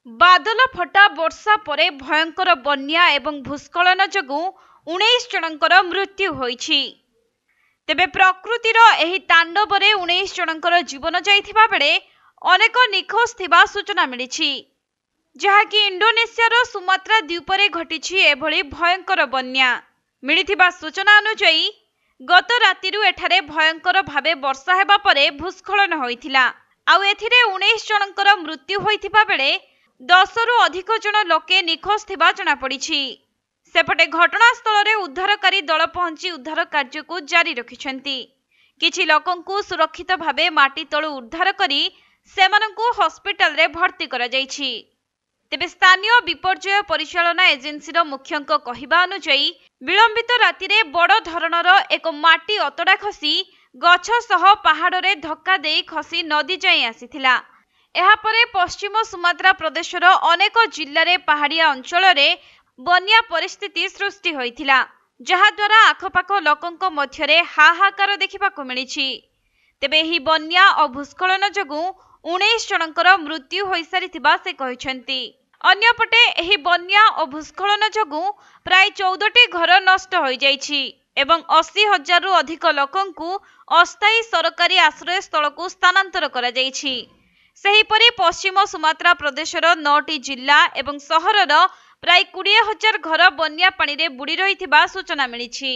बादल फटा वर्षा परे भयंकर बन्या एवं भूस्खलन जोगु 19 जनकर मृत्यु होईछि। तेबे प्रकृतिर एही तांडवरे 19 जनकर जीवन जाइथिबा बेले अनेक निखोज थिबा सूचना मिलिछि, जहाँकि इंडोनेशियार सुमात्रा द्वीपरे घटिछि एभली भयंकर बन्या। मिलिथिबा सूचना अनुसार गत रातिरु एठारे भयंकर भावे वर्षा हेबा परे भूस्खलन होइथिला। आउ एथिरे 19 जनकर मृत्यु होइथिबा बेले 10 रु अधिक जन लोके निखोज थिबा जणा पड़िछि। सेपटे घटनास्थल रे उद्धारकारी दल पहुंची उद्धार कार्य को जारी रखिछंती। किछि लोकंकु सुरक्षित भावे माटी तळु उद्धार करी सेमानंकु हॉस्पिटल रे भर्ती करा जाइछि। तेबे स्थानीय विपर्यय परिचालना एजेंसी मुख्यंक कहिबा अनुसार विलंबित राति रे बड़ धरणर एक माटी अतडा खसी गछ सह पहाड़ रे धक्का देई खसी नदी जाई आसीथिला। एहापरे पश्चिम सुमात्रा प्रदेशर अनेक जिल्ला रे पहाड़िया अंचल रे बन्या परिस्थिति सृष्टि होइथिला, जहा द्वारा आखपाख लोकंक मध्यरे हाहाकार देखिबाकु मिलिछि। तेबे एही बन्या और भूस्खलन जोगु 19 जनकर मृत्यु होई सारिथिबा से कहिसेंती। अन्यपटे एही बन्या और भूस्खलन जोगु प्राय 14टी घर नष्ट होई जाइछि एवं 80,000 रु अधिक लोकंकु अस्थायी सरकारी आश्रय स्थल को स्थानांतर करा जाइछि। सेहीपरि पश्चिम सुमात्रा प्रदेशर 9टी जिल्ला एवं सहरर प्राय 20,000 घर बन्या पानी रे बुड़ी रहिथिबा सूचना मिलिछि।